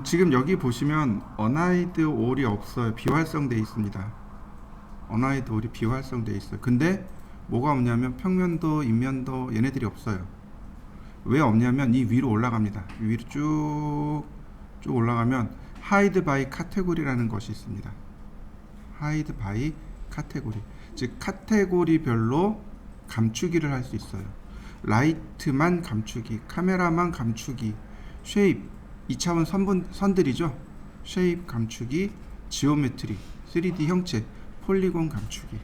지금 여기 보시면 unhide all이 없어요. 비활성되어 있습니다. unhide all이 비활성되어 있어요. 근데 뭐가 없냐면 평면도, 인면도 얘네들이 없어요. 왜 없냐면 이 위로 올라갑니다. 위로 쭉 올라가면 hide by category라는 것이 있습니다. hide by category, 즉 카테고리별로 감추기를 할 수 있어요. 라이트만 감추기, 카메라만 감추기, 쉐입 2차원 선들이죠. 쉐입 감추기, 지오메트리 3D 형체, 폴리곤 감추기.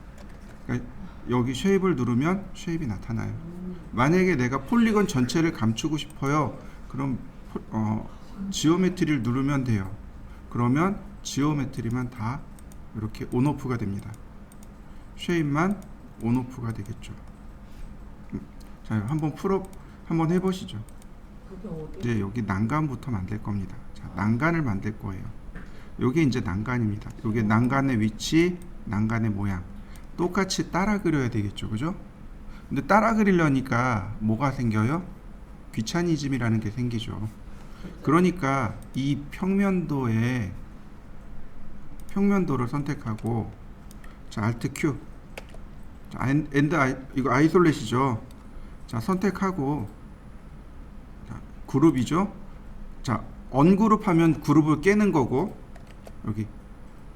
그러니까 여기 쉐입을 누르면 쉐입이 나타나요. 만약에 내가 폴리곤 전체를 감추고 싶어요. 그럼 지오메트리를 누르면 돼요. 그러면 지오메트리만 다 이렇게 온오프가 됩니다. 쉐입만 온오프가 되겠죠. 자, 한번 해보시죠. 이제 여기 난간부터 만들 겁니다. 자, 난간을 만들 거예요. 여기 이제 난간입니다. 여기 난간의 위치, 난간의 모양 똑같이 따라 그려야 되겠죠, 그죠? 근데 따라 그리려니까 뭐가 생겨요? 귀차니즘이라는 게 생기죠. 그러니까 이 평면도를 선택하고, 자, Alt Q, 자, 이거 아이솔렛이죠. 자, 선택하고, 자, 그룹이죠. 자, 언그룹 하면 그룹을 깨는 거고, 여기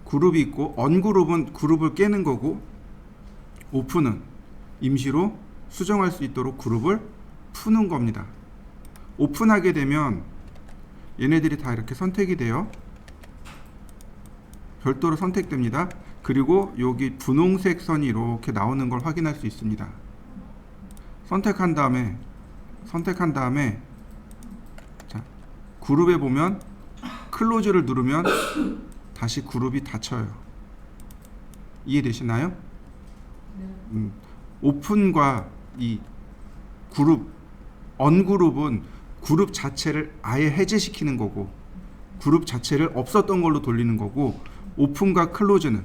그룹이 있고, 언그룹은 그룹을 깨는 거고, 오픈은 임시로 수정할 수 있도록 그룹을 푸는 겁니다. 오픈하게 되면 얘네들이 다 이렇게 선택이 돼요. 별도로 선택됩니다. 그리고 여기 분홍색 선이 이렇게 나오는 걸 확인할 수 있습니다. 선택한 다음에 자, 그룹에 보면 클로즈를 누르면 다시 그룹이 닫혀요. 이해되시나요? 오픈과 이 그룹, 언그룹은 그룹 자체를 아예 해제시키는 거고, 그룹 자체를 없었던 걸로 돌리는 거고, 오픈과 클로즈는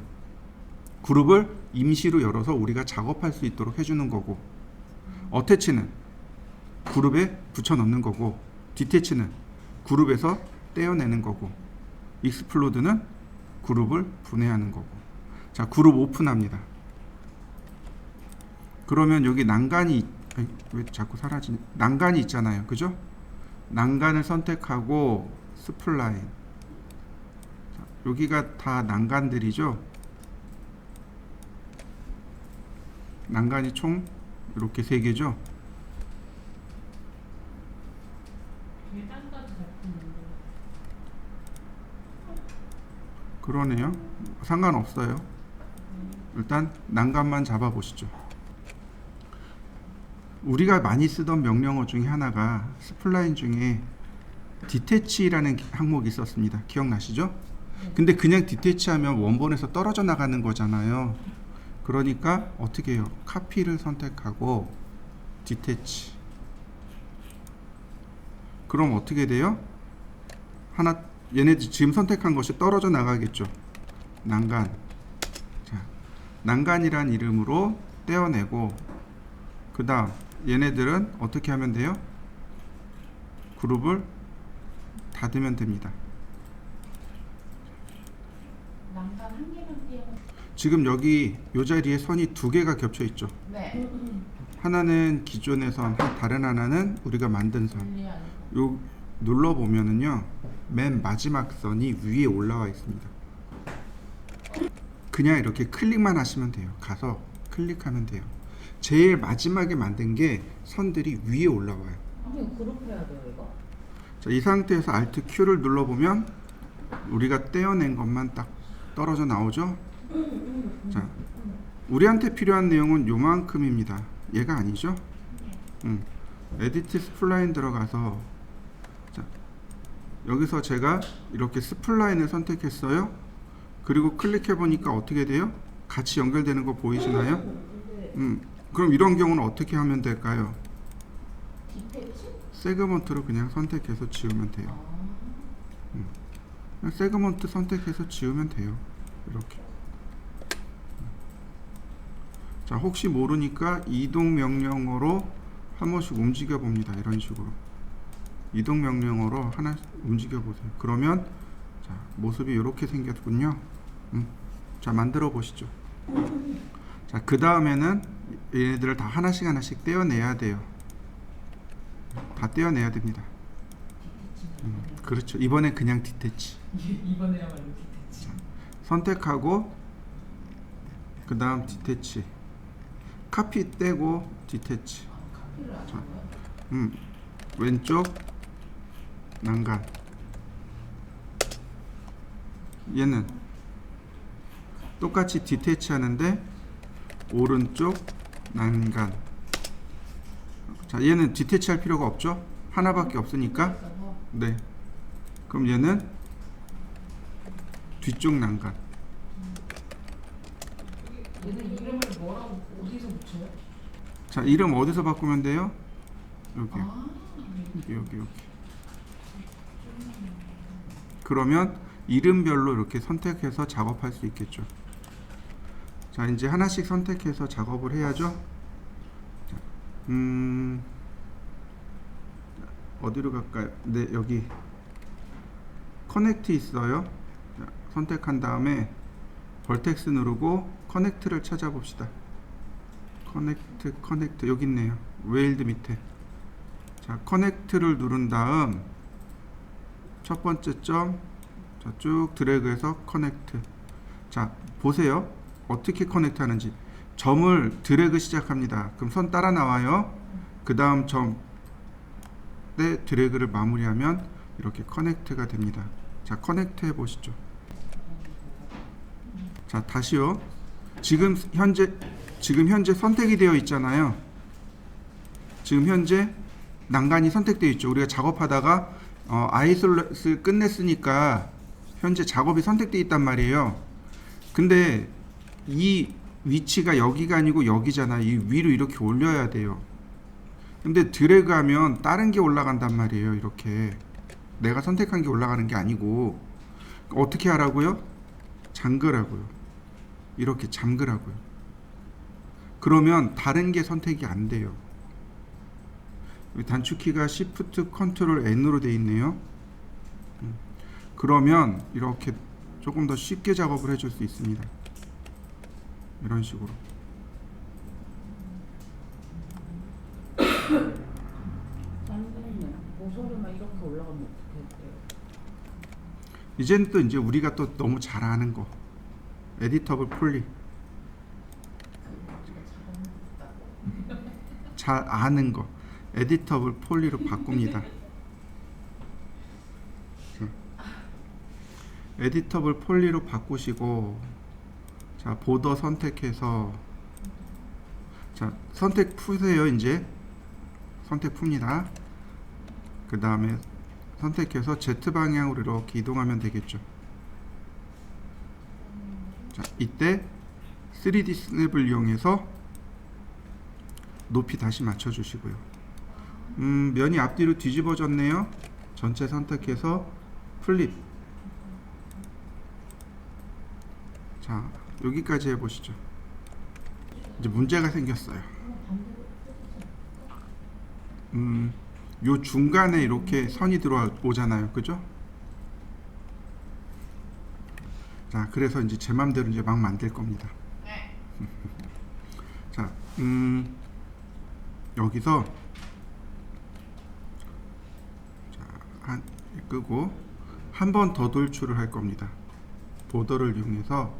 그룹을 임시로 열어서 우리가 작업할 수 있도록 해주는 거고, 어태치는 그룹에 붙여 넣는 거고, 디태치는 그룹에서 떼어내는 거고, 익스플로드는 그룹을 분해하는 거고. 자, 그룹 오픈합니다. 그러면 여기 난간이, 왜 자꾸 사라지냐? 난간이 있잖아요, 그죠? 난간을 선택하고 스플라인. 자, 여기가 다 난간들이죠. 난간이 총 이렇게 3개죠. 그러네요. 상관없어요. 일단 난간만 잡아 보시죠. 우리가 많이 쓰던 명령어 중에 하나가 스플라인 중에 디태치라는 항목이 있었습니다. 기억나시죠? 근데 그냥 디태치하면 원본에서 떨어져 나가는 거잖아요. 그러니까 어떻게 해요? 카피를 선택하고 디태치. 그럼 어떻게 돼요? 얘네 지금 선택한 것이 떨어져 나가겠죠. 난간. 자, 난간이란 이름으로 떼어내고, 그 다음 얘네들은 어떻게 하면 돼요? 그룹을 닫으면 됩니다. 난간 한 개만 띄워. 지금 여기 이 자리에 선이 2개가 겹쳐 있죠. 네. 하나는 기존의 선, 다른 하나는 우리가 만든 선. 요 눌러 보면은요, 맨 마지막 선이 위에 올라와 있습니다. 그냥 이렇게 클릭만 하시면 돼요. 가서 클릭하면 돼요. 제일 마지막에 만든 게 선들이 위에 올라와요. 이거 그룹 해야 돼요, 이거? 자, 이 상태에서 Alt Q를 눌러보면 우리가 떼어낸 것만 딱 떨어져 나오죠. 자, 우리한테 필요한 내용은 요만큼입니다. 얘가 아니죠. 에디트 스플라인 들어가서, 자, 여기서 제가 이렇게 스플라인을 선택했어요. 그리고 클릭해 보니까 어떻게 돼요? 같이 연결되는 거 보이시나요? 그럼 이런 경우는 어떻게 하면 될까요? 디태치? 세그먼트로 그냥 선택해서 지우면 돼요. 그냥 세그먼트 선택해서 지우면 돼요. 이렇게. 자, 혹시 모르니까 이동 명령어로 한 번씩 움직여 봅니다. 이런 식으로. 이동 명령어로 하나 움직여 보세요. 그러면 자, 모습이 이렇게 생겼군요. 자, 만들어 보시죠. 자, 그 다음에는 얘네들을 다 하나씩 하나씩 떼어내야 돼요. 다 떼어내야 됩니다. 그렇죠. 이번엔 그냥 디태치. 이번에야말로 디테치. 선택하고 그 다음 디태치. 카피 떼고 디태치. 카피를 안 자. 하고요? 왼쪽 난간. 얘는 똑같이 디태치 하는데 오른쪽 난간. 자, 얘는 디태치 할 필요가 없죠? 하나밖에 없으니까. 네. 그럼 얘는 뒤쪽 난간. 얘는 이름을 뭐라고 어디서 붙여요? 자, 이름 어디서 바꾸면 돼요? 여기. 아, 여기. 그러면 이름별로 이렇게 선택해서 작업할 수 있겠죠. 자, 이제 하나씩 선택해서 작업을 해야죠. 자, 어디로 갈까요? 네, 여기 커넥트 있어요. 자, 선택한 다음에 벌텍스 누르고 커넥트를 찾아봅시다. 커넥트 여기 있네요. 웨일드 밑에. 자, 커넥트를 누른 다음 첫 번째 점, 자, 쭉 드래그해서 커넥트. 자, 보세요. 어떻게 커넥트 하는지. 점을 드래그 시작합니다. 그럼 선 따라 나와요. 그 다음 점에 드래그를 마무리하면 이렇게 커넥트가 됩니다. 자, 커넥트 해 보시죠. 자, 다시요. 지금 현재 선택이 되어 있잖아요. 지금 현재 난간이 선택되어 있죠. 우리가 작업하다가 아이솔렛을 끝냈으니까 현재 작업이 선택되어 있단 말이에요. 근데 이 위치가 여기가 아니고 여기잖아. 이 위로 이렇게 올려야 돼요. 근데 드래그하면 다른 게 올라간단 말이에요. 이렇게 내가 선택한 게 올라가는 게 아니고 어떻게 하라고요? 잠그라고요. 이렇게 잠그라고요. 그러면 다른 게 선택이 안 돼요. 단축키가 Shift Ctrl N으로 되어 있네요. 그러면 이렇게 조금 더 쉽게 작업을 해줄 수 있습니다. 이런 식으로. 선생님, 모서리만 이렇게 올라가면 어떻게 돼요? 이제는 또 이제 우리가 또 너무 잘 아는 거. 에디터블 폴리. 잘 아는 거. 에디터블 폴리로 바꿉니다. 에디터블 폴리로 바꾸시고, 자, 보더 선택해서, 자, 선택 푸세요. 이제 선택 풉니다. 그 다음에 선택해서 Z 방향으로 이렇게 이동하면 되겠죠. 자, 이때 3D 스냅을 이용해서 높이 다시 맞춰 주시고요. 면이 앞뒤로 뒤집어졌네요. 전체 선택해서 플립. 자, 여기까지 해보시죠. 이제 문제가 생겼어요. 요 중간에 이렇게 선이 들어오잖아요. 그죠? 자, 그래서 이제 제 맘대로 이제 막 만들 겁니다. 자, 여기서 자, 끄고 한 번 더 돌출을 할 겁니다. 보더를 이용해서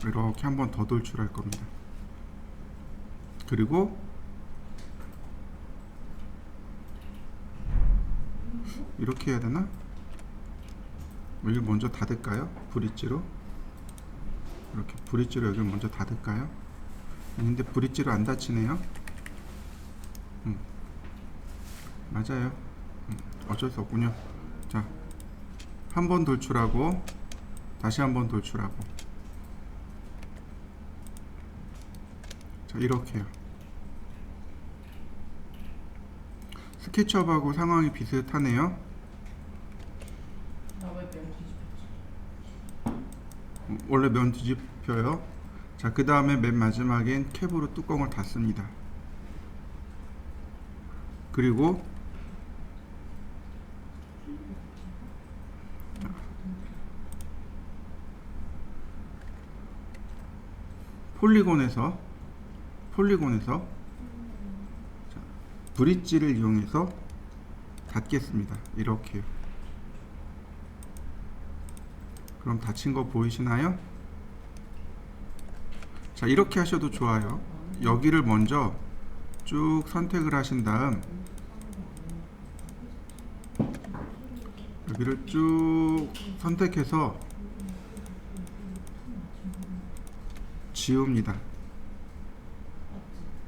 이렇게 한 번 더 돌출할 겁니다. 그리고 이렇게 해야 되나? 여기 먼저 닫을까요? 브릿지로 이렇게 브릿지로 여기 먼저 닫을까요? 근데 브릿지로 안 닫히네요. 맞아요. 어쩔 수 없군요. 자, 한 번 돌출하고 다시 한 번 돌출하고. 자, 이렇게요. 스케치업하고 상황이 비슷하네요. 나왜 면 뒤집혔지? 원래 면 뒤집혀요. 자, 그 다음에 맨 마지막엔 캡으로 뚜껑을 닫습니다. 그리고 폴리곤에서 자, 브릿지를 이용해서 닫겠습니다. 이렇게요. 그럼 닫힌 거 보이시나요? 자, 이렇게 하셔도 좋아요. 여기를 먼저 쭉 선택을 하신 다음 여기를 쭉 선택해서 지웁니다.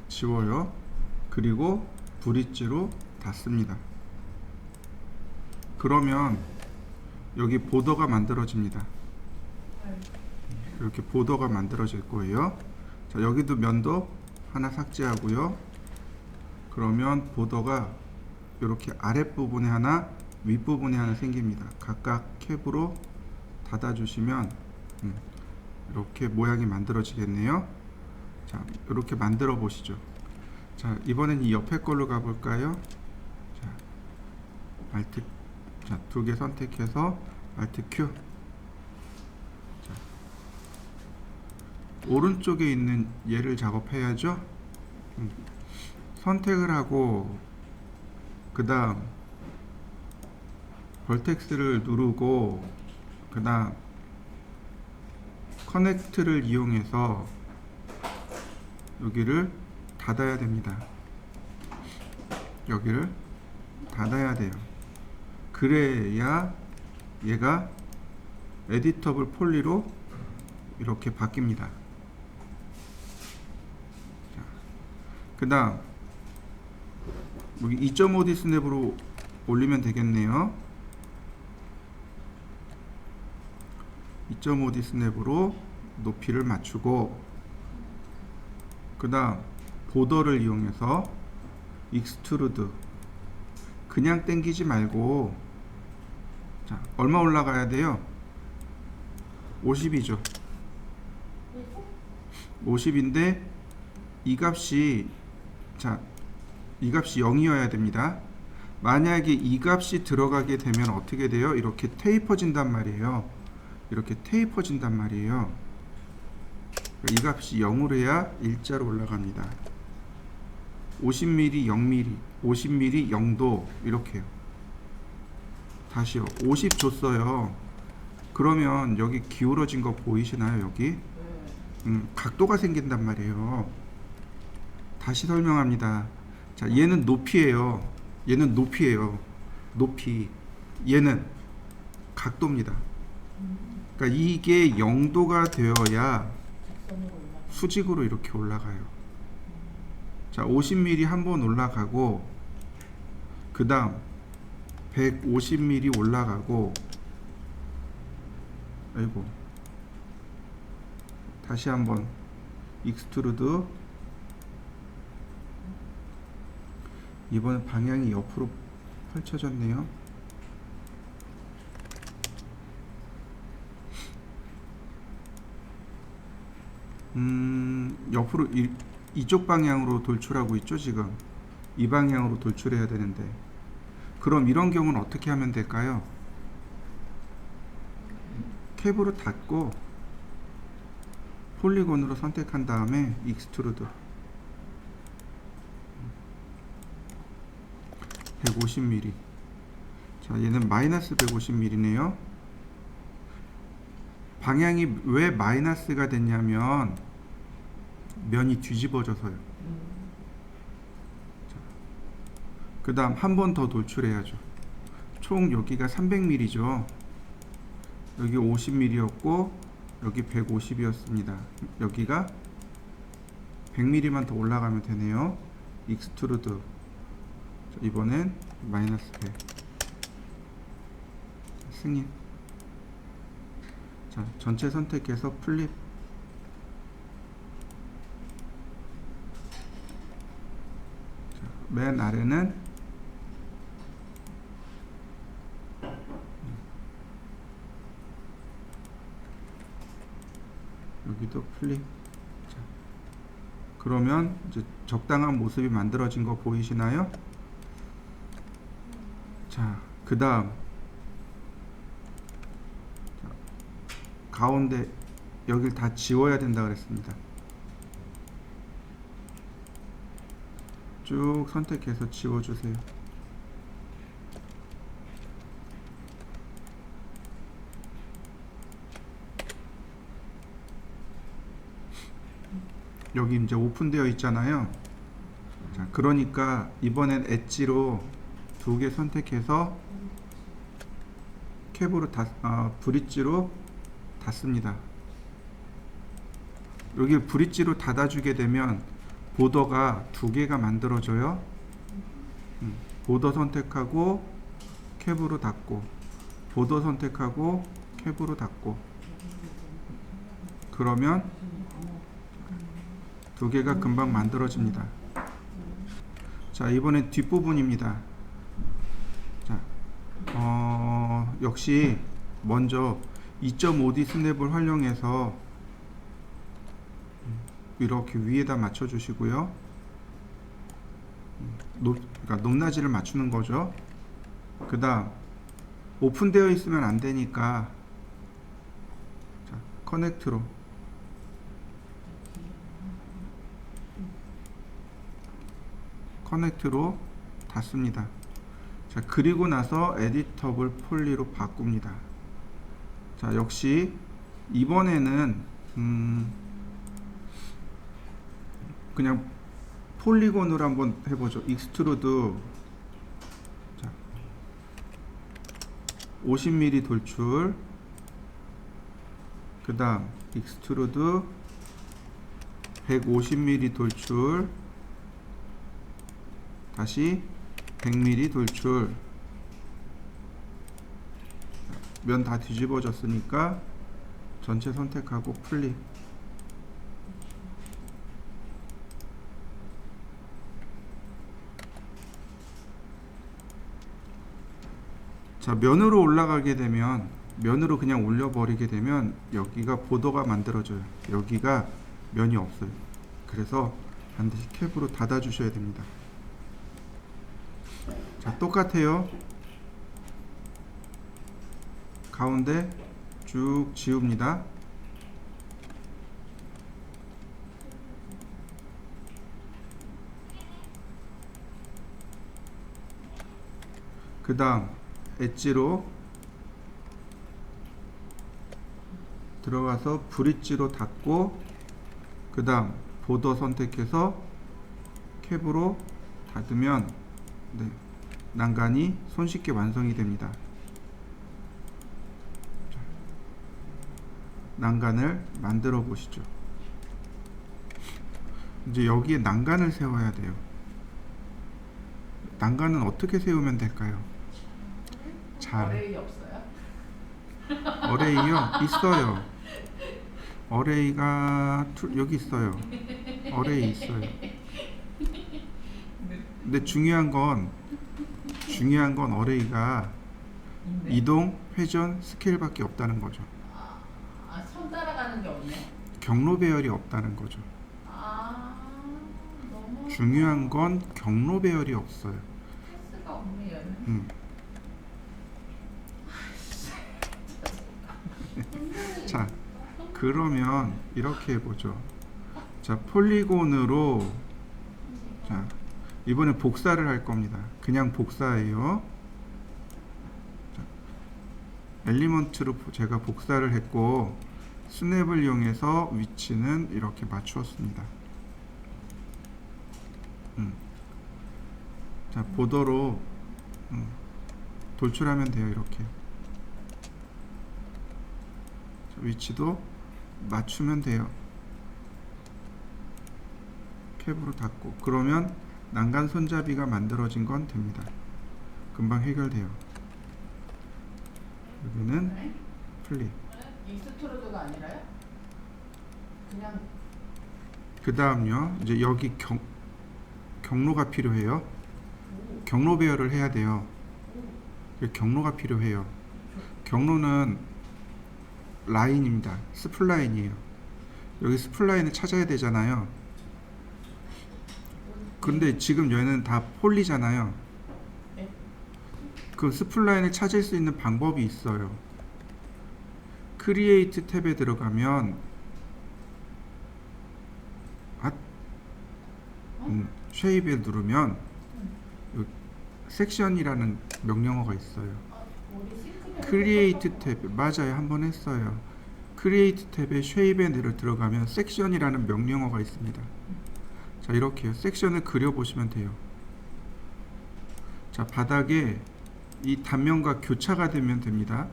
지워요. 그리고 브릿지로 닫습니다. 그러면 여기 보더가 만들어집니다. 이렇게 보더가 만들어질 거예요. 자, 여기도 면도 하나 삭제하고요. 그러면 보더가 이렇게 아랫부분에 하나, 윗부분에 하나 생깁니다. 각각 캡으로 닫아주시면 이렇게 모양이 만들어지겠네요. 자, 이렇게 만들어 보시죠. 자, 이번엔 이 옆에 걸로 가볼까요? 자, Alt, 자, 두 개 선택해서 Alt Q. 자, 오른쪽에 있는 얘를 작업해야죠. 선택을 하고 그 다음 벌텍스를 누르고 그 다음 커넥트를 이용해서 여기를 닫아야 됩니다. 여기를 닫아야 돼요. 그래야 얘가 에디터블 폴리로 이렇게 바뀝니다. 그 다음 여기 2.5D 스냅으로 올리면 되겠네요. 2.5D 스냅으로 높이를 맞추고 그 다음 보더를 이용해서 익스트루드 그냥 당기지 말고 자, 얼마 올라가야 돼요? 50이죠. 50인데 이 값이 자, 이 값이 0이어야 됩니다. 만약에 이 값이 들어가게 되면 어떻게 돼요? 이렇게 테이퍼진단 말이에요. 이렇게 테이퍼진단 말이에요. 이 값이 0으로 해야 일자로 올라갑니다. 50mm 0mm 50mm 0도 이렇게요. 다시요. 50 줬어요. 그러면 여기 기울어진 거 보이시나요? 여기 각도가 생긴단 말이에요. 다시 설명합니다. 자, 얘는 높이에요. 얘는 높이에요. 높이. 얘는 각도입니다. 그러니까 이게 0도가 되어야 수직으로 이렇게 올라가요. 자, 50mm 한번 올라가고 그 다음 150mm 올라가고 아이고 다시 한번 익스트루드 이번엔 방향이 옆으로 펼쳐졌네요. 옆으로 이쪽 방향으로 돌출하고 있죠. 지금 이 방향으로 돌출해야 되는데 그럼 이런 경우는 어떻게 하면 될까요? 캡으로 닫고 폴리곤으로 선택한 다음에 익스트루드 150mm. 자, 얘는 마이너스 150mm네요. 방향이 왜 마이너스가 됐냐면 면이 뒤집어져서요. 그 다음 한 번 더 돌출해야죠. 총 여기가 300mm죠. 여기 50mm였고 여기 150이었습니다. 여기가 100mm만 더 올라가면 되네요. 익스트루드 이번엔 마이너스 100 승인. 자, 전체 선택해서 플립. 자, 맨 아래는 여기도 플립. 자, 그러면 이제 적당한 모습이 만들어진 거 보이시나요? 자, 그 다음 가운데 여길 다 지워야 된다 그랬습니다. 쭉 선택해서 지워주세요. 여기 이제 오픈되어 있잖아요. 자, 그러니까 이번엔 엣지로 두 개 선택해서 캡으로 브릿지로 닫습니다. 여기 브릿지로 닫아주게 되면 보더가 두 개가 만들어져요. 보더 선택하고 캡으로 닫고, 보더 선택하고 캡으로 닫고, 그러면 두 개가 금방 만들어집니다. 자, 이번엔 뒷부분입니다. 자, 역시 먼저 2.5D 스냅을 활용해서 이렇게 위에다 맞춰 주시고요. 그러니까 높낮이를 맞추는 거죠. 그 다음 오픈되어 있으면 안 되니까, 자, 커넥트로 닫습니다. 자, 그리고 나서 에디터블 폴리로 바꿉니다. 자, 역시 이번에는 그냥 폴리곤으로 한번 해보죠. 익스트루드. 자, 50mm 돌출. 그 다음 익스트루드 150mm 돌출. 다시 100mm 돌출. 면 다 뒤집어졌으니까 전체 선택하고 플립. 자, 면으로 올라가게 되면, 면으로 그냥 올려버리게 되면 여기가 보더가 만들어져요. 여기가 면이 없어요. 그래서 반드시 캡으로 닫아 주셔야 됩니다. 자, 똑같아요. 가운데 쭉 지웁니다. 그 다음 엣지로 들어가서 브릿지로 닫고, 그 다음 보더 선택해서 캡으로 닫으면, 네, 난간이 손쉽게 완성이 됩니다. 자, 난간을 만들어 보시죠. 이제 여기에 난간을 세워야 돼요. 난간은 어떻게 세우면 될까요? 잘. 어레이 없어요? 어레이요? 있어요. 어레이가 여기 있어요. 어레이 있어요. 근데 중요한 건 어레이가 있네. 이동, 회전, 스케일밖에 없다는 거죠. 손 따라가는 게 없네. 경로 배열이 없다는 거죠. 너무 중요한 건 경로 배열이 없어요. 패스가 없네 얘는. 자, 그러면 이렇게 해보죠. 자, 폴리곤으로, 자, 이번에 복사를 할 겁니다. 그냥 복사예요. 자, 엘리먼트로 제가 복사를 했고, 스냅을 이용해서 위치는 이렇게 맞추었습니다. 자, 보더로 돌출하면 돼요. 이렇게 위치도 맞추면 돼요. 캡으로 닫고, 그러면 난간 손잡이가 만들어진 건 됩니다. 금방 해결돼요. 여기는 네? 플립. 익스트루드가 아니라요? 그냥 그 다음요, 이제 여기 경로가 필요해요. 경로 배열을 해야 돼요. 경로가 필요해요. 경로는 라인입니다. 스플라인이에요. 여기 스플라인을 찾아야 되잖아요. 근데 지금 얘는 다 폴리잖아요. 네? 그 스플라인을 찾을 수 있는 방법이 있어요. 크리에이트 탭에 들어가면 쉐입에 누르면 요 섹션이라는 명령어가 있어요. 우리 싱크대 크리에이트 탭 맞아요. 한번 했어요. 크리에이트 탭에 쉐입에 들어가면 섹션이라는 명령어가 있습니다. 자, 이렇게요. 섹션을 그려 보시면 돼요. 자, 바닥에 이 단면과 교차가 되면 됩니다.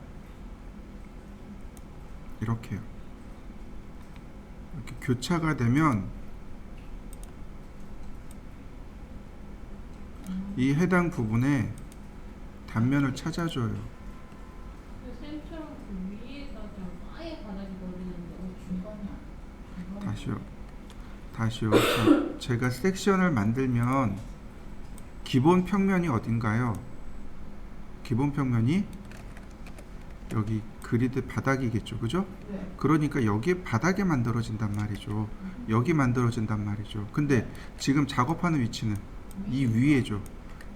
이렇게요. 이렇게 교차가 되면 이 해당 부분에 단면을 찾아줘요. 쌤처럼 그 위에다 좀 아예 바닥에 걸리는데 중간이야. 다시요. 자, 제가 섹션을 만들면 기본 평면이 어딘가요? 기본 평면이 여기 그리드 바닥이겠죠, 그죠? 네. 그러니까 여기 바닥에 만들어진단 말이죠. 여기 만들어진단 말이죠. 근데 지금 작업하는 위치는 이 위에죠.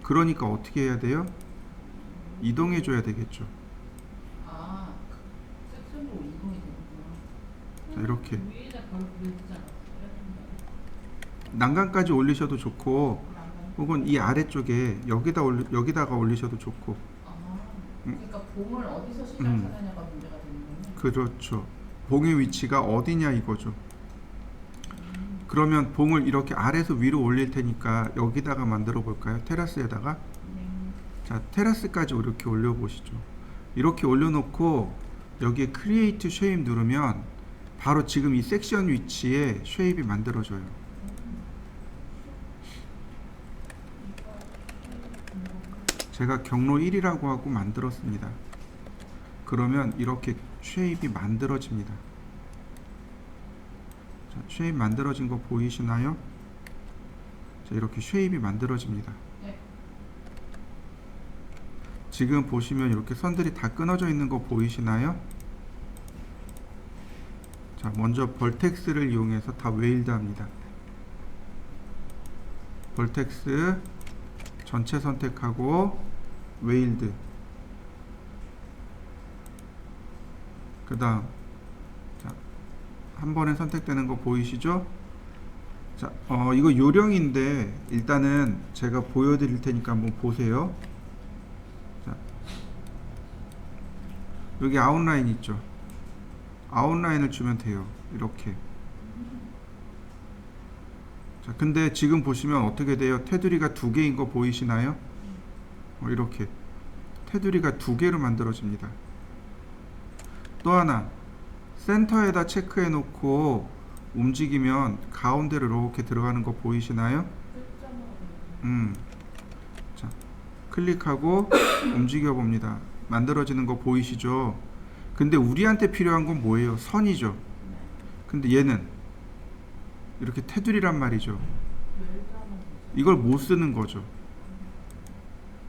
그러니까 어떻게 해야 돼요? 이동해 줘야 되겠죠. 아, 섹션으로 이동이 되는구나. 자, 이렇게 위에다 바로 그려지지 않았어요? 난간까지 올리셔도 좋고, 난간. 혹은 이 아래쪽에 여기다가 올리셔도 좋고. 아, 그러니까 봉을 어디서 시작하느냐가 문제가 되는군요. 그렇죠. 봉의 위치가 어디냐 이거죠. 그러면 봉을 이렇게 아래에서 위로 올릴 테니까 여기다가 만들어 볼까요? 테라스에다가. 자, 테라스까지 이렇게 올려 보시죠. 이렇게 올려놓고 여기에 크리에이트 쉐입 누르면 바로 지금 이 섹션 위치에 쉐입이 만들어져요. 제가 경로 1이라고 하고 만들었습니다. 그러면 이렇게 쉐입이 만들어집니다. 자, 쉐입 만들어진 거 보이시나요? 자, 이렇게 쉐입이 만들어집니다. 네. 지금 보시면 이렇게 선들이 다 끊어져 있는 거 보이시나요? 자, 먼저 벌텍스를 이용해서 다 웨일드 합니다. 벌텍스 전체 선택하고 웨일드. 그 다음 한 번에 선택되는 거 보이시죠? 자, 이거 요령인데 일단은 제가 보여드릴 테니까 한번 보세요. 자, 여기 아웃라인 있죠? 아웃라인을 주면 돼요. 이렇게. 자, 근데 지금 보시면 어떻게 돼요? 테두리가 두 개인 거 보이시나요? 이렇게 테두리가 두 개로 만들어집니다. 또 하나, 센터에다 체크해 놓고 움직이면 가운데로 이렇게 들어가는 거 보이시나요? 자, 클릭하고 움직여 봅니다. 만들어지는 거 보이시죠? 근데 우리한테 필요한 건 뭐예요? 선이죠. 근데 얘는 이렇게 테두리란 말이죠. 이걸 못 쓰는 거죠.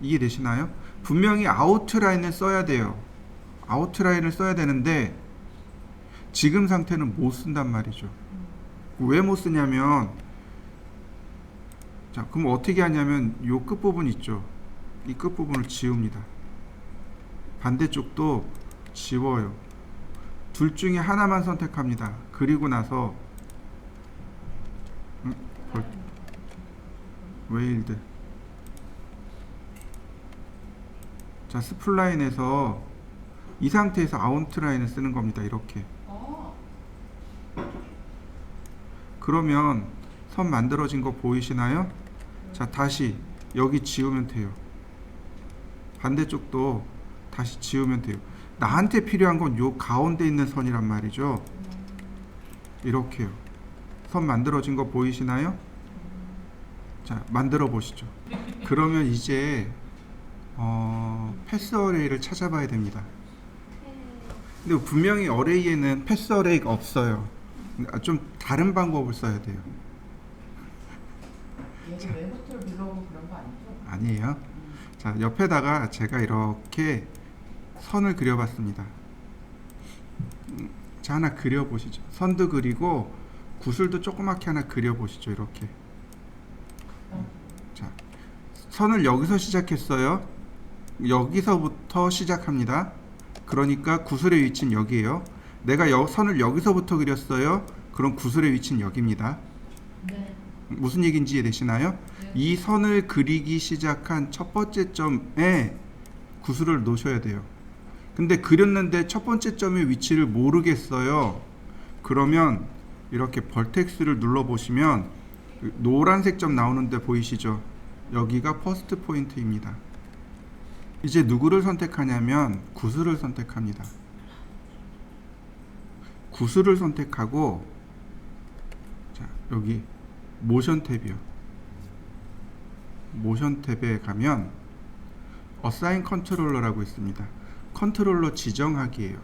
이해되시나요? 분명히 아웃라인을 써야 돼요. 아웃라인을 써야 되는데 지금 상태는 못 쓴단 말이죠. 왜 못 쓰냐면, 자, 그럼 어떻게 하냐면 요 끝부분 있죠. 이 끝부분을 지웁니다. 반대쪽도 지워요. 둘 중에 하나만 선택합니다. 그리고 나서 웨일드. 자, 스플라인에서 이 상태에서 아웃라인을 쓰는 겁니다. 이렇게. 그러면 선 만들어진 거 보이시나요? 자, 다시 여기 지우면 돼요. 반대쪽도 다시 지우면 돼요. 나한테 필요한 건 요 가운데 있는 선이란 말이죠. 이렇게요. 선 만들어진 거 보이시나요? 자, 만들어 보시죠. 그러면 이제 패스 어레이를 찾아봐야 됩니다. 근데 분명히 어레이에는 패스 어레이가 없어요. 좀 다른 방법을 써야 돼요. 얘는 외부터를 불러오고 그런 거 아니죠? 아니에요. 자, 옆에다가 제가 이렇게 선을 그려봤습니다. 자, 하나 그려보시죠. 선도 그리고 구슬도 조그맣게 하나 그려보시죠. 이렇게. 자, 선을 여기서 시작했어요. 여기서부터 시작합니다. 그러니까 구슬의 위치는 여기에요. 내가 선을 여기서부터 그렸어요. 그럼 구슬의 위치는 여기입니다. 네. 무슨 얘기인지 이해되시나요? 네. 이 선을 그리기 시작한 첫 번째 점에 구슬을 놓으셔야 돼요. 근데 그렸는데 첫 번째 점의 위치를 모르겠어요. 그러면 이렇게 벌텍스를 눌러보시면 노란색 점 나오는데 보이시죠? 여기가 퍼스트 포인트입니다. 이제 누구를 선택하냐면 구슬을 선택합니다. 구슬을 선택하고, 자, 여기 모션 탭이요. 모션 탭에 가면 어사인 컨트롤러라고 있습니다. 컨트롤러 지정하기예요.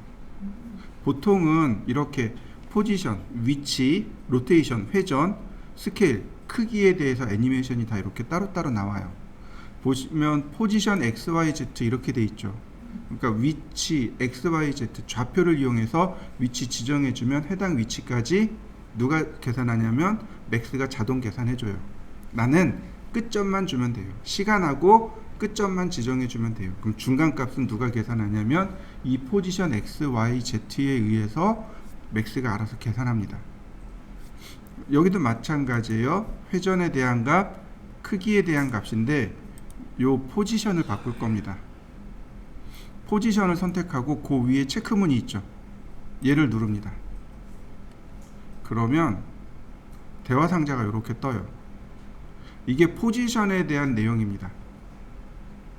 보통은 이렇게 포지션, 위치, 로테이션, 회전, 스케일, 크기에 대해서 애니메이션이 다 이렇게 따로따로 나와요. 보시면 포지션 XYZ 이렇게 돼 있죠. 그러니까 위치 XYZ 좌표를 이용해서 위치 지정해 주면 해당 위치까지 누가 계산하냐면 맥스가 자동 계산해 줘요. 나는 끝점만 주면 돼요. 시간하고 끝점만 지정해 주면 돼요. 그럼 중간 값은 누가 계산하냐면 이 포지션 XYZ에 의해서 맥스가 알아서 계산합니다. 여기도 마찬가지예요. 회전에 대한 값, 크기에 대한 값인데 요 포지션을 바꿀 겁니다. 포지션을 선택하고 그 위에 체크문이 있죠. 얘를 누릅니다. 그러면 대화 상자가 이렇게 떠요. 이게 포지션에 대한 내용입니다.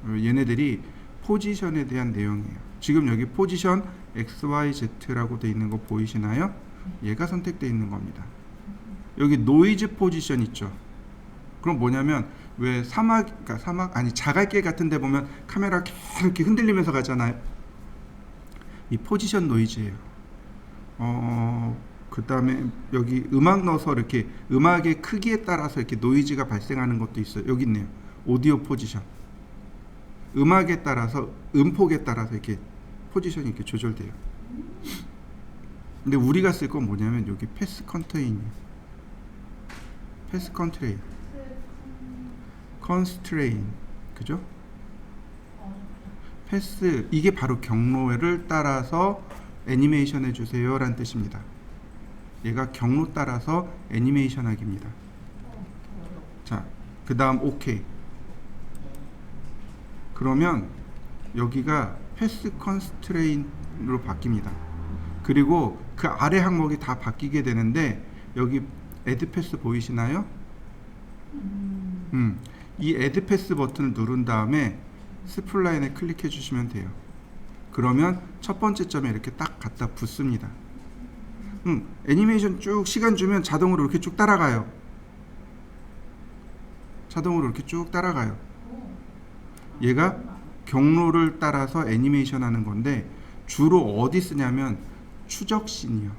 얘네들이 포지션에 대한 내용이에요. 지금 여기 포지션 XYZ라고 되어 있는 거 보이시나요? 얘가 선택되어 있는 겁니다. 여기 노이즈 포지션 있죠. 그럼 뭐냐면 왜 자갈길 같은 데 보면 카메라 계속 이렇게 흔들리면서 가잖아요. 이 포지션 노이즈예요. 그 다음에 여기 음악 넣어서 이렇게 음악의 크기에 따라서 이렇게 노이즈가 발생하는 것도 있어요. 여기 있네요. 오디오 포지션. 음악에 따라서 음폭에 따라서 이렇게 포지션이 이렇게 조절돼요. 근데 우리가 쓸 건 뭐냐면 여기 패스 컨트레인이에요. 패스 컨트레인, 컨스트레인, 그죠? 패스, 이게 바로 경로를 따라서 애니메이션 해주세요 라는 뜻입니다. 얘가 경로 따라서 애니메이션 하기입니다. 자, 그 다음 OK. 그러면 여기가 패스 컨스트레인으로 바뀝니다. 그리고 그 아래 항목이 다 바뀌게 되는데 여기 애드 패스 보이시나요? 이 애드 패스 버튼을 누른 다음에 스플라인에 클릭해 주시면 돼요. 그러면 첫 번째 점에 이렇게 딱 갖다 붙습니다. 애니메이션 쭉 시간 주면 자동으로 이렇게 쭉 따라가요. 자동으로 이렇게 쭉 따라가요. 얘가 경로를 따라서 애니메이션 하는 건데 주로 어디 쓰냐면 추적신이요.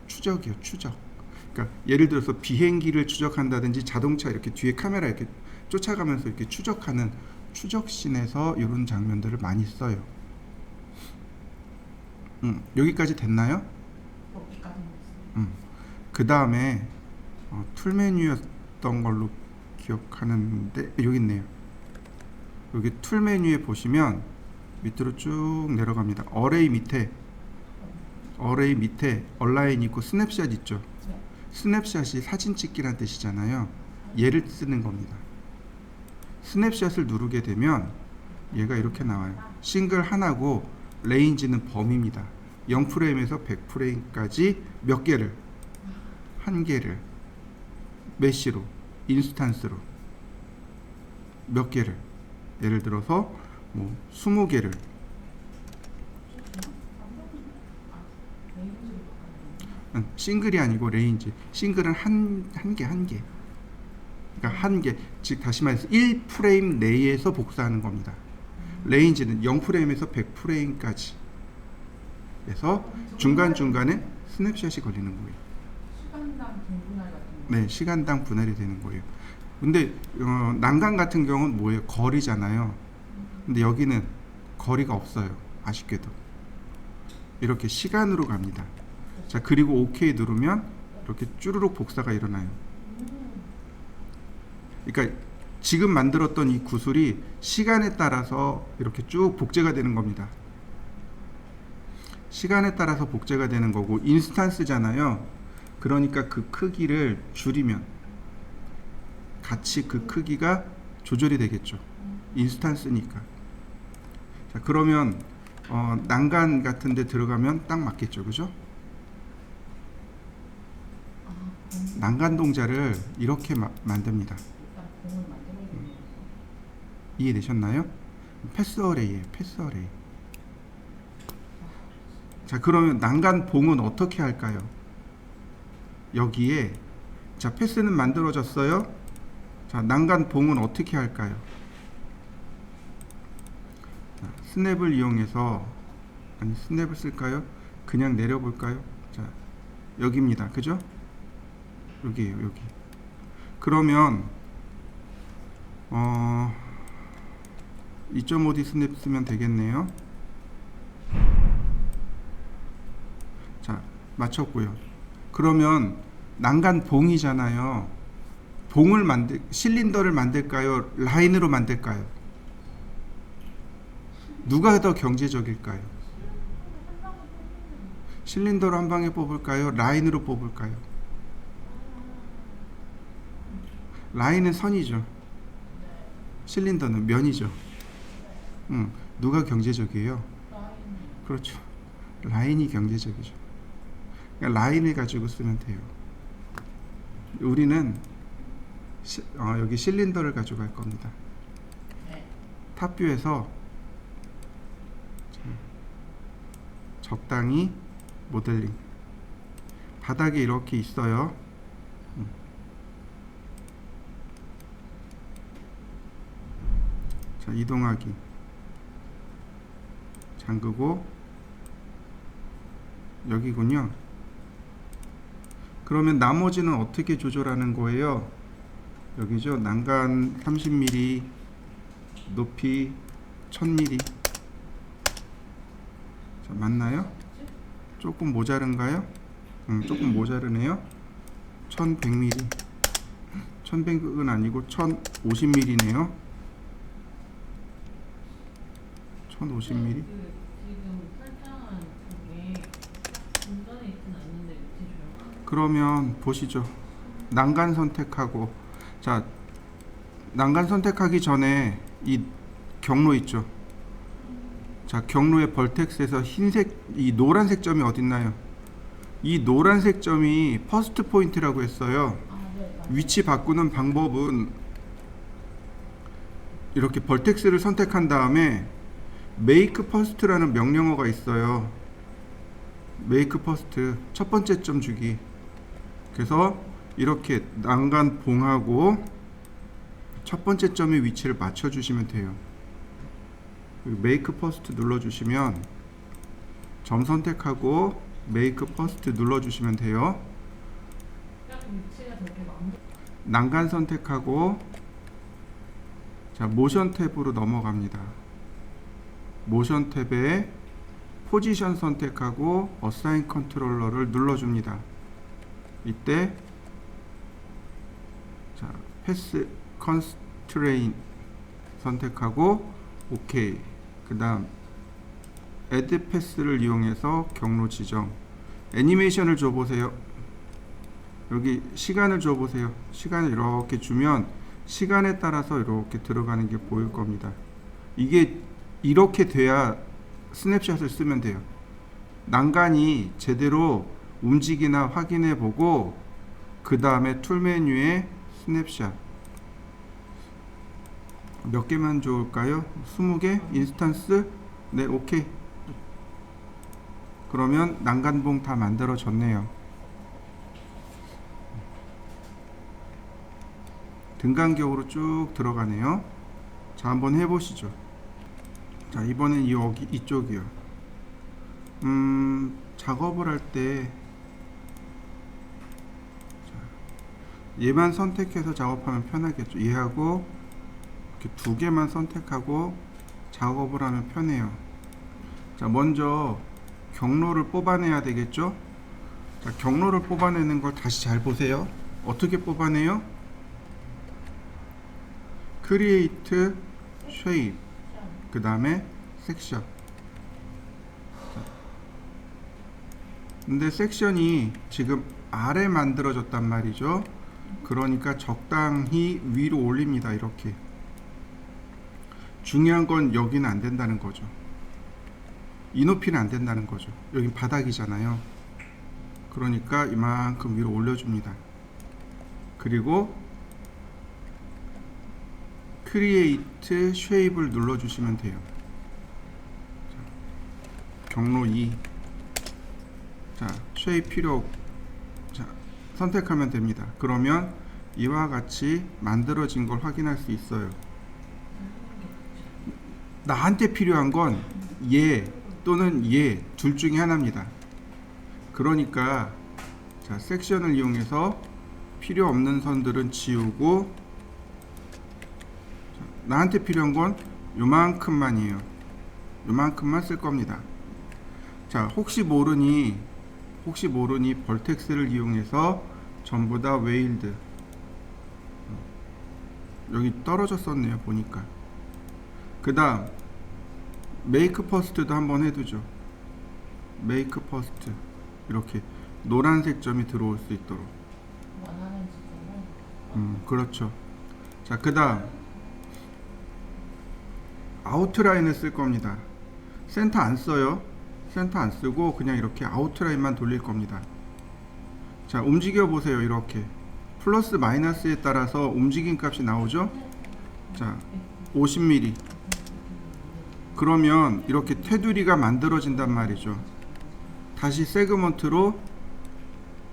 추적이요, 추적. 그러니까 예를 들어서 비행기를 추적한다든지 자동차 이렇게 뒤에 카메라 이렇게 쫓아가면서 이렇게 추적하는 추적신에서 이런 장면들을 많이 써요. 여기까지 됐나요? 그 다음에 툴 메뉴였던 걸로 기억하는데 여기 있네요. 여기 툴 메뉴에 보시면 밑으로 쭉 내려갑니다. 어레이 밑에 얼라인 있고 스냅샷 있죠. 스냅샷이 사진 찍기란 뜻이잖아요. 얘를 쓰는 겁니다. 스냅샷을 누르게 되면 얘가 이렇게 나와요. 싱글 하나고 레인지는 범위입니다. 0프레임에서 100프레임까지 몇 개를, 한 개를, 메시로, 인스탄스로 몇 개를, 예를 들어서 뭐 20개를, 싱글이 아니고 레인지. 싱글은 한 개. 그러니까 한 개. 즉 다시 말해서 1프레임 내에서 복사하는 겁니다. 레인지는 0프레임에서 100프레임까지 해서 중간중간에 스냅샷이 걸리는 거예요. 시간당 분할 같은 거. 네, 시간당 분할이 되는 거예요. 근데 난간 같은 경우는 뭐예요? 거리잖아요. 근데 여기는 거리가 없어요. 아쉽게도. 이렇게 시간으로 갑니다. 자, 그리고 OK 누르면 이렇게 쭈루룩 복사가 일어나요. 그러니까 지금 만들었던 이 구슬이 시간에 따라서 이렇게 쭉 복제가 되는 겁니다. 시간에 따라서 복제가 되는 거고 인스탄스잖아요. 그러니까 그 크기를 줄이면 같이 그 크기가 조절이 되겠죠. 인스턴스니까. 자, 그러면 난간 같은 데 들어가면 딱 맞겠죠. 그죠? 아, 공, 난간 동자를 이렇게 만듭니다. 일단 공을 만들어야 되는 거죠. 이해되셨나요? 패스 어레이예요. 패스 어레이. 자, 그러면 난간 봉은 어떻게 할까요? 여기에 자, 패스는 만들어졌어요. 자, 난간 봉은 어떻게 할까요? 자, 스냅을 이용해서 아니 스냅을 쓸까요? 그냥 내려볼까요? 자, 여기입니다. 그죠? 여기에요. 여기. 그러면 2.5D 스냅 쓰면 되겠네요. 자, 맞췄고요. 그러면 난간 봉이잖아요. 실린더를 만들까요? 라인으로 만들까요? 누가 더 경제적일까요? 실린더로 한 방에 뽑을까요? 라인으로 뽑을까요? 라인은 선이죠. 실린더는 면이죠. 누가 경제적이에요? 라인. 그렇죠. 라인이 경제적이죠. 그러니까 라인을 가지고 쓰면 돼요. 우리는 여기 실린더를 가지고 갈 겁니다. 네. 탑뷰에서 적당히 모델링. 바닥에 이렇게 있어요. 자, 이동하기. 잠그고 여기군요. 그러면 나머지는 어떻게 조절하는 거예요? 여기죠. 난간 30mm, 높이 1000mm. 자, 맞나요? 조금 모자른가요? 조금 모자르네요. 1100mm. 1100은 아니고 1050mm네요. 1050mm. 지금 설정한 그게 중간에 있진 않는데 밑에 줘요. 그러면 보시죠. 난간 선택하고, 자, 난간 선택하기 전에 이 경로 있죠. 자, 경로의 벌텍스에서 이 노란색 점이 어딨나요? 이 노란색 점이 퍼스트 포인트라고 했어요. 아, 네. 맞아요. 위치 바꾸는 방법은 이렇게 벌텍스를 선택한 다음에 make first라는 명령어가 있어요. make first, 첫 번째 점 주기. 그래서 이렇게 난간 봉하고 첫 번째 점의 위치를 맞춰 주시면 돼요. make first 눌러 주시면 점 선택하고 make first 눌러 주시면 돼요. 딱 위치가 저렇게 맞는. 난간 선택하고 자, 모션 탭으로 넘어갑니다. 모션 탭에 포지션 선택하고 어사인 컨트롤러를 눌러줍니다. 이때 자, 패스 컨스트레인 선택하고 오케이. 그 다음 애드 패스를 이용해서 경로 지정. 애니메이션을 줘보세요. 여기 시간을 줘보세요. 시간을 이렇게 주면 시간에 따라서 이렇게 들어가는 게 보일 겁니다. 이게 이렇게 돼야 스냅샷을 쓰면 돼요. 난간이 제대로 움직이나 확인해 보고 그 다음에 툴 메뉴에 스냅샷 몇 개만 좋을까요? 20개? 인스턴스? 네, 오케이. 그러면 난간봉 다 만들어졌네요. 등간격으로 쭉 들어가네요. 자, 한번 해보시죠. 자, 이번엔 여기 이쪽이요. 작업을 할 때 얘만 선택해서 작업하면 편하겠죠. 얘하고 이렇게 두 개만 선택하고 작업을 하면 편해요. 자, 먼저 경로를 뽑아내야 되겠죠. 자, 경로를 뽑아내는 걸 다시 잘 보세요. 어떻게 뽑아내요? 크리에이트 쉐입, 그 다음에 섹션. 근데 섹션이 지금 아래 만들어졌단 말이죠. 그러니까 적당히 위로 올립니다. 이렇게. 중요한 건 여기는 안 된다는 거죠. 이 높이는 안 된다는 거죠. 여긴 바닥이잖아요. 그러니까 이만큼 위로 올려줍니다. 그리고 크리에이트 쉐입을 눌러주시면 돼요. 자, 경로 2. 자, 쉐입 필요 없고, 자, 선택하면 됩니다. 그러면 이와 같이 만들어진 걸 확인할 수 있어요. 나한테 필요한 건 얘 또는 얘 둘 중에 하나입니다. 그러니까 자, 섹션을 이용해서 필요 없는 선들은 지우고, 자, 나한테 필요한 건 요만큼만이에요. 요만큼만 쓸 겁니다. 자, 혹시 모르니 벌텍스를 이용해서 전부 다 웨일드, 여기 떨어졌었네요 보니까. 그 다음 메이크 퍼스트도 한번 해두죠. 메이크 퍼스트 이렇게 노란색 점이 들어올 수 있도록. 원하는 지점을 그렇죠. 자, 그 다음 아웃라인을 쓸 겁니다. 센터 안 써요. 센터 안 쓰고 그냥 이렇게 아웃라인만 돌릴 겁니다. 자, 움직여 보세요. 이렇게 플러스 마이너스에 따라서 움직임 값이 나오죠. 자, 50mm. 그러면 이렇게 테두리가 만들어진단 말이죠. 다시 세그먼트로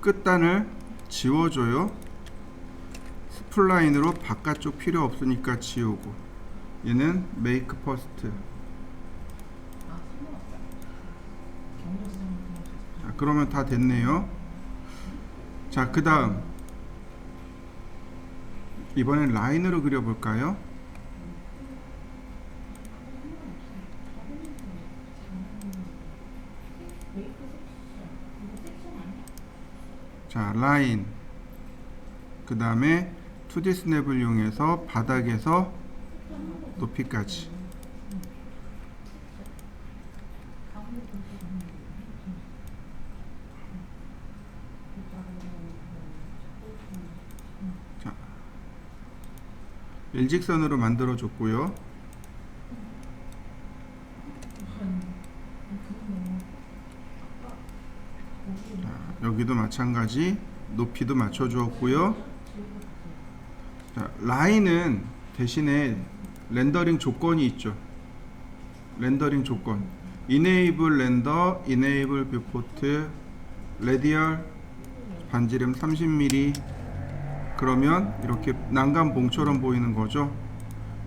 끝단을 지워줘요. 스플라인으로 바깥쪽 필요 없으니까 지우고, 얘는 메이크 퍼스트. 아 상관없어요. 경로선 자, 그러면 다 됐네요. 자, 그 다음 이번엔 라인으로 그려볼까요? 메이크 섹션 이거 섹션 아니야? 자, 라인. 그 다음에 2D 스냅을 이용해서 바닥에서 높이까지. 자, 일직선으로 만들어 줬고요. 자, 여기도 마찬가지 높이도 맞춰 주었고요. 자, 라인은 대신에 렌더링 조건이 있죠. 렌더링 조건. Enable Render, Enable Viewport, Radial, 반지름 30mm. 그러면 이렇게 난간봉처럼 보이는 거죠.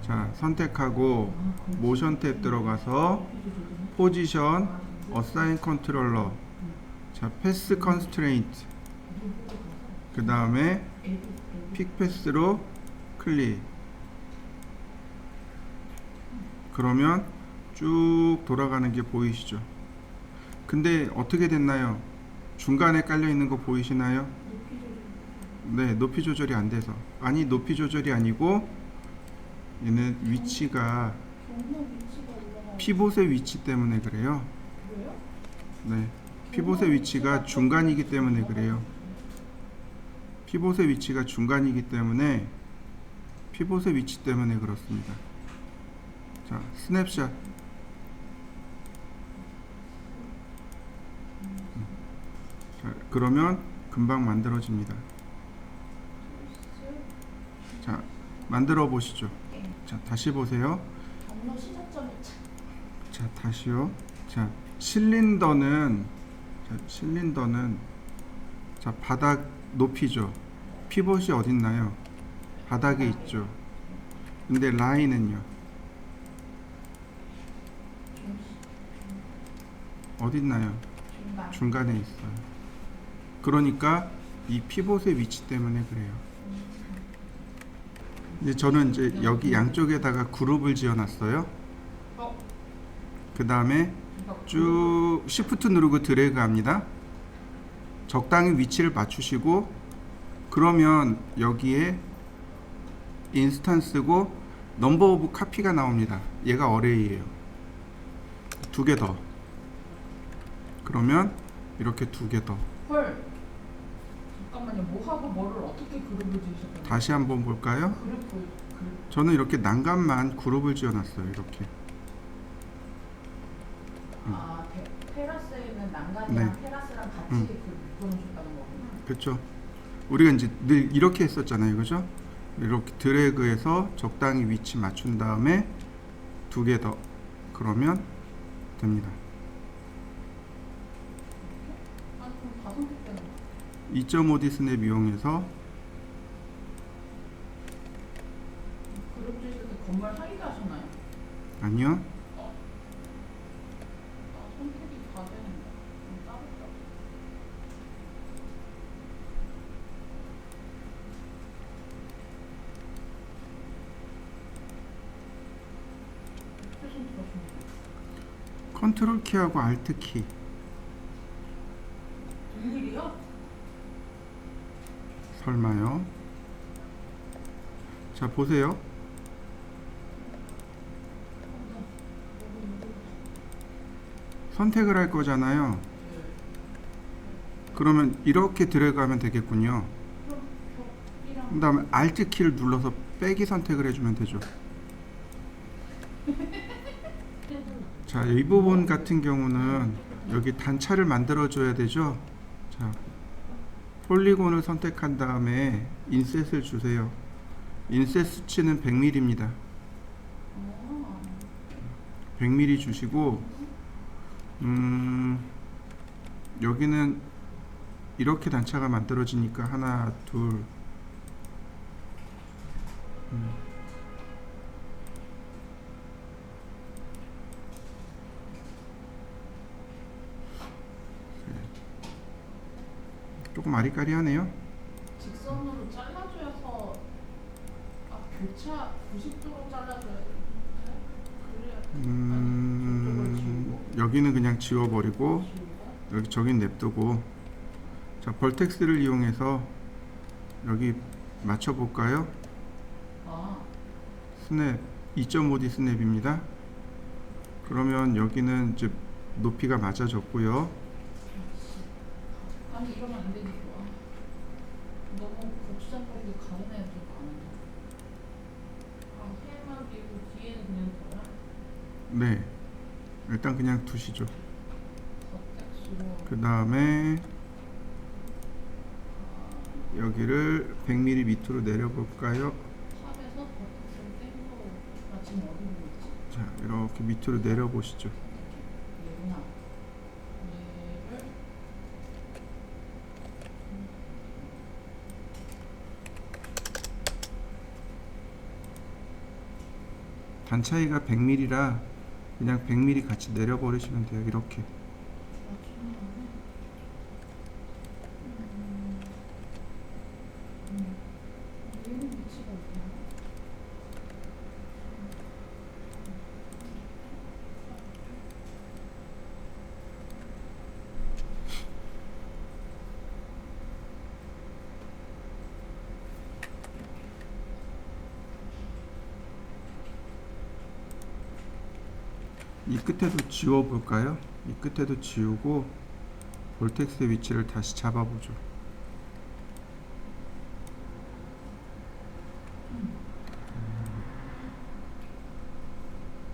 자, 선택하고 모션 탭 들어가서 포지션, 어사인 컨트롤러, 자, 패스 컨스트레인트, 그 다음에 픽 패스로 클릭. 그러면 쭉 돌아가는 게 보이시죠? 근데 어떻게 됐나요? 중간에 깔려 있는 거 보이시나요? 네, 높이 조절이 안 돼서. 아니, 높이 조절이 아니고 얘는 위치가 경로 위치가 올라가. 피봇의 위치 때문에 그래요. 그래요? 네, 피봇의 위치가 중간이기 때문에 그래요. 피봇의 위치가 중간이기 때문에 피봇의 위치 때문에 그렇습니다. 자, 스냅샷. 자, 그러면 금방 만들어집니다. 자, 만들어 보시죠. 자, 다시 보세요. 경로 시작점에 착. 자, 다시요. 자, 실린더는 자, 바닥 높이죠. 피봇이 어딨나요? 바닥에 있죠. 근데 라인은요? 어딨나요? 중간. 중간에 있어요. 그러니까 이 피봇의 위치 때문에 그래요. 이제 저는 이제 여기 양쪽에다가 그룹을 지어놨어요. 그 다음에 쭉 Shift 누르고 드래그 합니다. 적당히 위치를 맞추시고, 그러면 여기에 인스턴스고 넘버 오브 카피가 나옵니다. 얘가 어레이예요. 두 개 더. 그러면 이렇게 두 개 더. 헐. 잠깐만요. 잠깐만요. 뭐하고 뭐를 어떻게 그룹을 지으셨다고요? 다시 한번 볼까요? 그룹. 저는 이렇게 난간만 그룹을 지어놨어요. 이렇게. 아, 테라스에 있는 난간이랑 네. 테라스랑 같이 음. 묶어놓으셨다는 거구나. 그렇죠. 우리가 이제 늘 이렇게 했었잖아요, 그죠? 이렇게 드래그해서 적당히 위치 맞춘 다음에 두 개 더 그러면 됩니다. 아니 그럼 다 선택되는 거. 2.5D 스냅 이용해서 그룹 지으실 때 건물 하이드 하셨나요? 아니요. 아, 선택이 다 되는데. 따로. 어떻게 선택하신 거예요? 컨트롤 키하고 알트 키. 일일이요? 설마요? 자, 보세요. 선택을 할 거잖아요. 그러면 이렇게 드래그하면 되겠군요. 그럼 벽이랑 그 다음에 알트 키를 눌러서 빼기 선택을 해주면 되죠. 자, 이 부분 같은 경우는 여기 단차를 만들어 줘야 되죠. 자, 폴리곤을 선택한 다음에 인셋을 주세요. 인셋 수치는 100mm입니다. 100mm 주시고 여기는 이렇게 단차가 만들어지니까 하나, 둘, 조금 아리까리하네요. 직선으로 잘라줘서 교차 90도로 잘라줘야 되는데 그래야 저쪽을 지우고 여기는 그냥 지워버리고 지우고 여기 저긴 냅두고. 자, 벌텍스를 이용해서 여기 맞춰볼까요? 아 스냅 2.5D 스냅입니다. 그러면 여기는 이제 높이가 맞아졌고요. 아니 이러면 안 되겠어. 너무 고추장거리고 가는 애들 많은데. 해만 비고 뒤에는 그냥 둬요? 네, 일단 그냥 두시죠. 버텍스로 그 다음에 여기를 100mm 밑으로 내려볼까요? 탑에서 버텍스를 땡거 지금 어디 보고 있지? 자, 이렇게 밑으로 내려보시죠. 얘구나. 얘를 단 차이가 100mm라 그냥 100mm 같이 내려버리시면 돼요. 이렇게. 맞추는 다음에 얘는 위치가 어디야? 이 끝에도 지워볼까요? 이 끝에도 지우고 볼텍스의 위치를 다시 잡아보죠.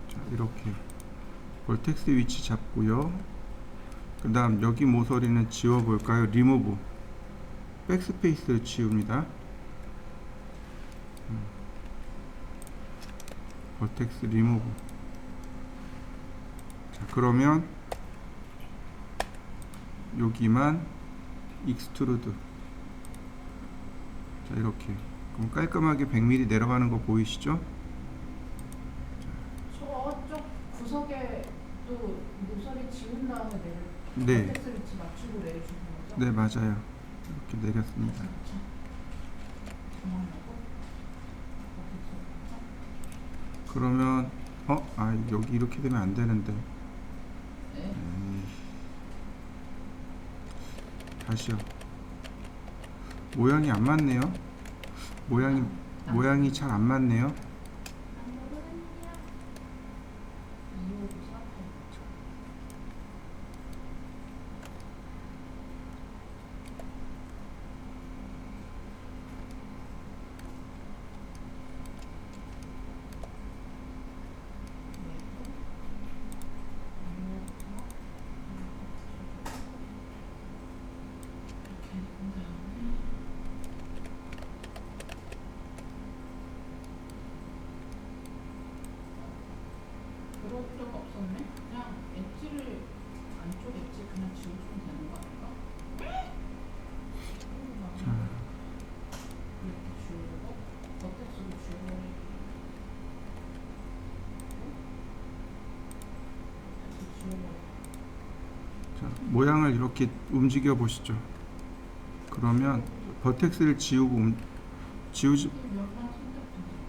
자, 이렇게 볼텍스 위치 잡고요. 그 다음 여기 모서리는 지워볼까요? 리무브. 백스페이스를 지웁니다. 볼텍스 리무브. 자, 그러면 여기만 익스트루드. 자, 이렇게. 그럼 깔끔하게 100mm 내려가는 거 보이시죠? 저쪽 구석에 또 모서리 지운 다음에 네. 버텍스 위치 맞추고 내려주는 거죠? 네, 맞아요. 이렇게 내렸습니다. 그렇죠. 그만하고 버텍스 그러면 여기 이렇게 되면 안 되는데. 네. 다시요. 모양이 안 맞네요. 모양이 잘 안 맞네요. 254. 자, 모양을 이렇게 움직여 보시죠. 그러면 버텍스를 지우지 몇번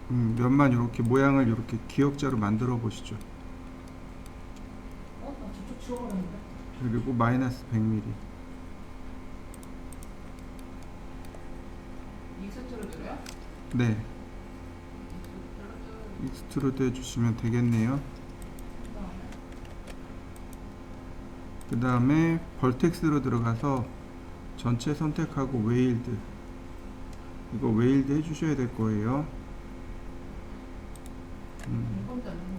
선택. 면만 이렇게 모양을 이렇게 기역자로 만들어 보시죠. 나 저쪽 지워버렸는데. 그리고 마이너스 100mm. 익스트루드로요? 네, 익스트루드 익스트루드 해주시면 되겠네요. 그 다음에 벌텍스로 들어가서 전체 선택하고 웨일드, 이거 웨일드 해주셔야 될 거예요. 이건도 안 되는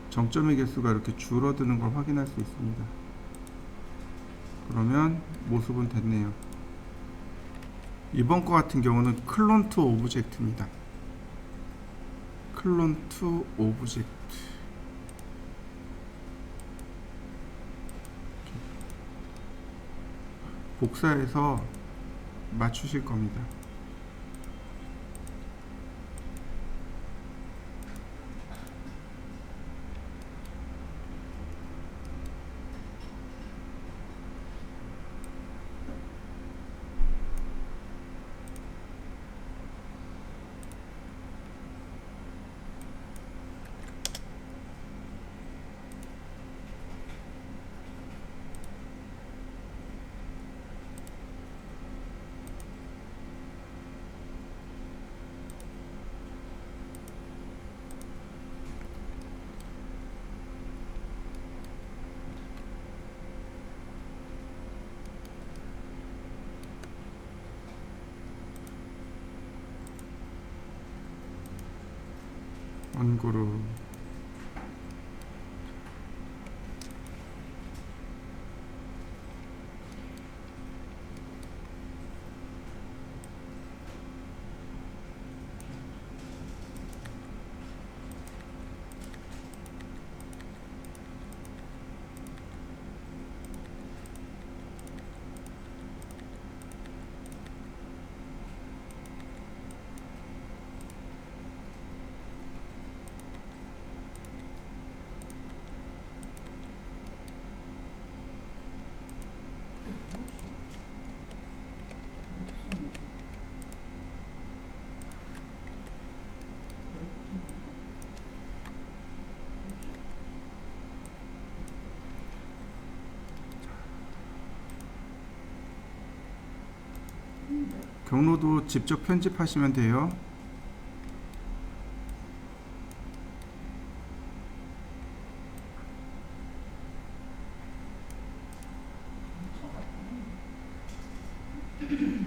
정점의 개수가 이렇게 줄어드는 걸 확인할 수 있습니다. 그러면 모습은 됐네요. 이번 거 같은 경우는 클론 투 오브젝트입니다. 클론 투 오브젝트. 복사해서 맞추실 겁니다. 원고로 경로도 직접 편집하시면 돼요. 거.